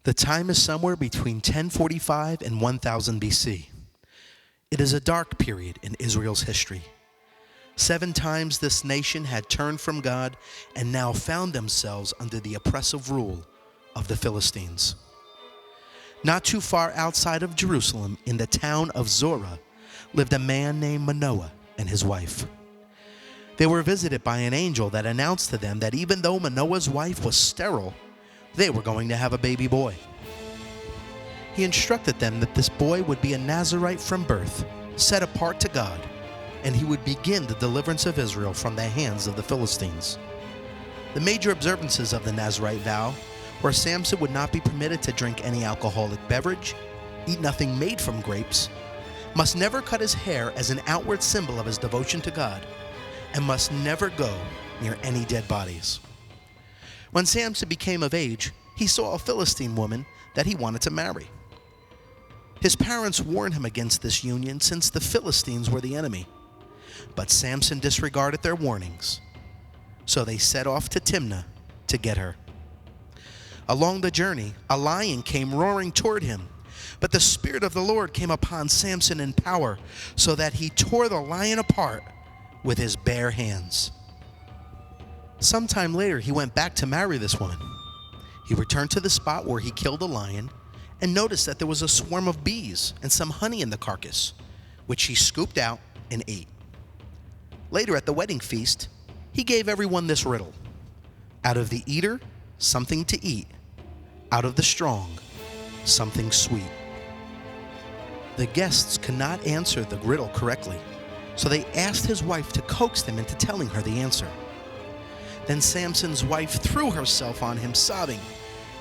The time is somewhere between 1045 and 1000 BC. It is a dark period in Israel's history. 7 times this nation had turned from God and now found themselves under the oppressive rule of the Philistines. Not too far outside of Jerusalem, in the town of Zorah, lived a man named Manoah and his wife. They were visited by an angel that announced to them that even though Manoah's wife was sterile, they were going to have a baby boy. He instructed them that this boy would be a Nazirite from birth, set apart to God, and he would begin the deliverance of Israel from the hands of the Philistines. The major observances of the Nazirite vow were Samson would not be permitted to drink any alcoholic beverage, eat nothing made from grapes, must never cut his hair as an outward symbol of his devotion to God, and must never go near any dead bodies. When Samson became of age, he saw a Philistine woman that he wanted to marry. His parents warned him against this union since the Philistines were the enemy, but Samson disregarded their warnings, so they set off to Timnah to get her. Along the journey, a lion came roaring toward him, but the Spirit of the Lord came upon Samson in power, so that he tore the lion apart with his bare hands. Sometime later, he went back to marry this woman. He returned to the spot where he killed the lion and noticed that there was a swarm of bees and some honey in the carcass, which he scooped out and ate. Later at the wedding feast, he gave everyone this riddle: out of the eater, something to eat; out of the strong, something sweet. The guests could not answer the riddle correctly, so they asked his wife to coax them into telling her the answer. Then Samson's wife threw herself on him, sobbing,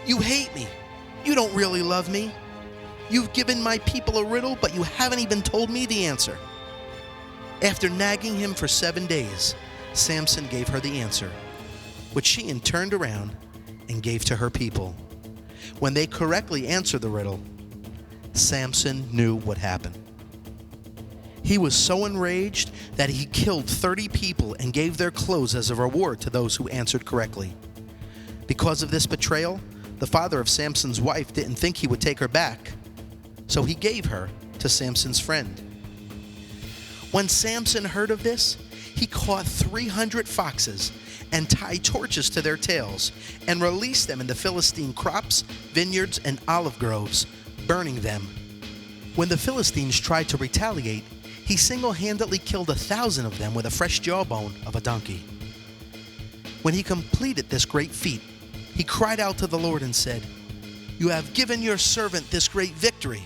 "You hate me. You don't really love me. You've given my people a riddle, but you haven't even told me the answer." After nagging him for 7 days, Samson gave her the answer, which she in turn turned around and gave to her people. When they correctly answered the riddle, Samson knew what happened. He was so enraged that he killed 30 people and gave their clothes as a reward to those who answered correctly. Because of this betrayal, the father of Samson's wife didn't think he would take her back, so he gave her to Samson's friend. When Samson heard of this, he caught 300 foxes and tied torches to their tails and released them in the Philistine crops, vineyards, and olive groves, burning them. When the Philistines tried to retaliate, he single-handedly killed 1,000 of them with a fresh jawbone of a donkey. When he completed this great feat, he cried out to the Lord and said, "You have given your servant this great victory.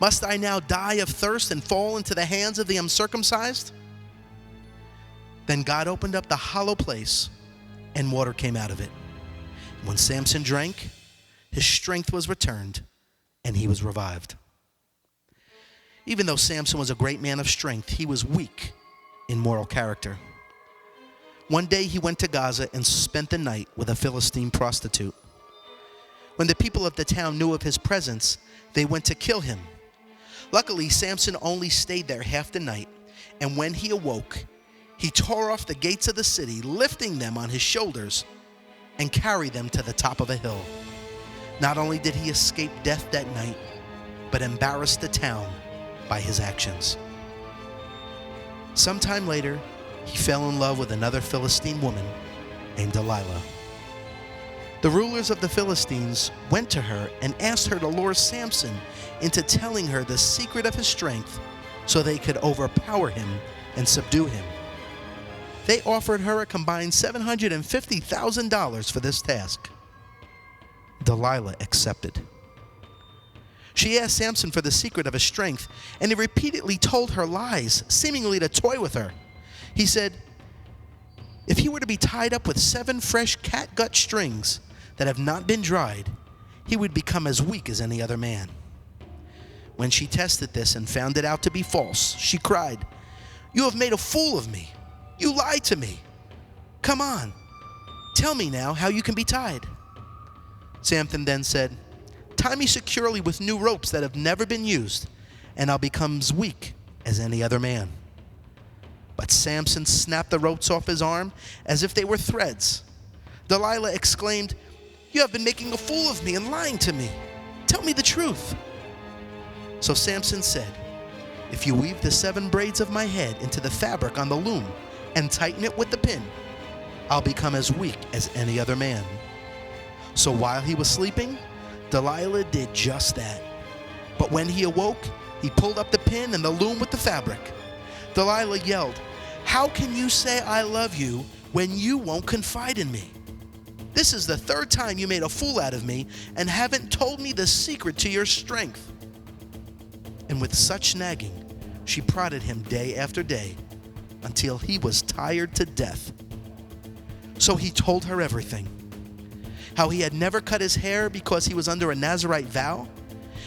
Must I now die of thirst and fall into the hands of the uncircumcised?" Then God opened up the hollow place, and water came out of it. When Samson drank, his strength was returned, and he was revived. Even though Samson was a great man of strength, he was weak in moral character. One day he went to Gaza and spent the night with a Philistine prostitute. When the people of the town knew of his presence, they went to kill him. Luckily, Samson only stayed there half the night, and when he awoke, he tore off the gates of the city, lifting them on his shoulders, and carried them to the top of a hill. Not only did he escape death that night, but embarrassed the town by his actions. Sometime later, he fell in love with another Philistine woman named Delilah. The rulers of the Philistines went to her and asked her to lure Samson into telling her the secret of his strength so they could overpower him and subdue him. They offered her a combined $750,000 for this task. Delilah accepted. She asked Samson for the secret of his strength, and he repeatedly told her lies, seemingly to toy with her. He said, if he were to be tied up with 7 fresh catgut strings that have not been dried, he would become as weak as any other man. When she tested this and found it out to be false, she cried, "You have made a fool of me. You lied to me. Come on, tell me now how you can be tied." Samson then said, "Tie me securely with new ropes that have never been used, and I'll become as weak as any other man." But Samson snapped the ropes off his arm as if they were threads. Delilah exclaimed, "You have been making a fool of me and lying to me. Tell me the truth." So Samson said, "If you weave the 7 braids of my head into the fabric on the loom and tighten it with the pin, I'll become as weak as any other man." So while he was sleeping, Delilah did just that. But when he awoke, he pulled up the pin and the loom with the fabric. Delilah yelled, "How can you say I love you when you won't confide in me? This is the 3rd time you made a fool out of me and haven't told me the secret to your strength." And with such nagging, she prodded him day after day until he was tired to death. So he told her everything. How he had never cut his hair because he was under a Nazirite vow,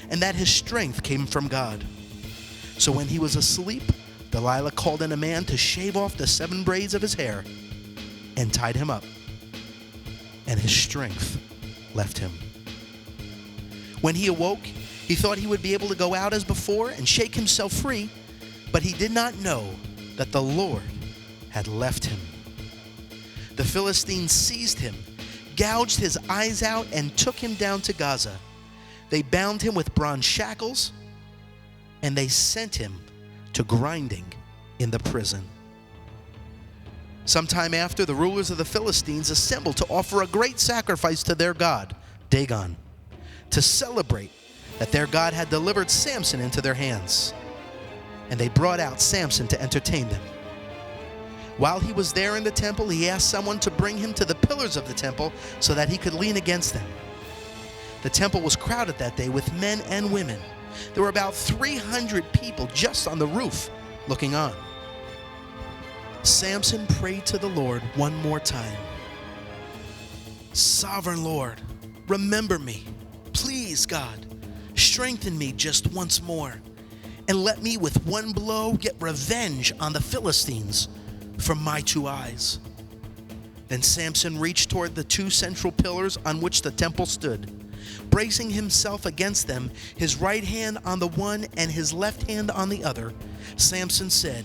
and that his strength came from God. So when he was asleep, Delilah called in a man to shave off the 7 braids of his hair and tied him up, and his strength left him. When he awoke, he thought he would be able to go out as before and shake himself free, but he did not know that the Lord had left him. The Philistines seized him, gouged his eyes out, and took him down to Gaza. They bound him with bronze shackles, and they sent him to grinding in the prison. Sometime after, the rulers of the Philistines assembled to offer a great sacrifice to their god, Dagon, to celebrate that their God had delivered Samson into their hands. And they brought out Samson to entertain them. While he was there in the temple, he asked someone to bring him to the pillars of the temple so that he could lean against them. The temple was crowded that day with men and women. There were about 300 people just on the roof looking on. Samson prayed to the Lord one more time. "Sovereign Lord, remember me. Please, God, strengthen me just once more, and let me with one blow get revenge on the Philistines from my 2 eyes." Then Samson reached toward the 2 central pillars on which the temple stood. Bracing himself against them, his right hand on the one and his left hand on the other, Samson said,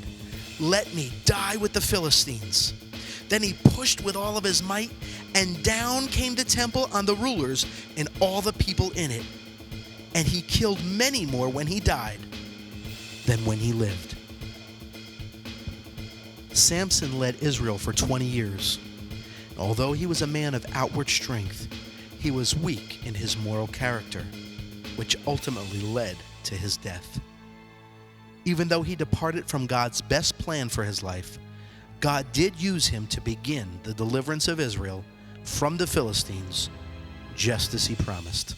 "Let me die with the Philistines." Then he pushed with all of his might, and down came the temple on the rulers and all the people in it. And he killed many more when he died than when he lived. Samson led Israel for 20 years. Although he was a man of outward strength, he was weak in his moral character, which ultimately led to his death. Even though he departed from God's best plan for his life, God did use him to begin the deliverance of Israel from the Philistines, just as he promised.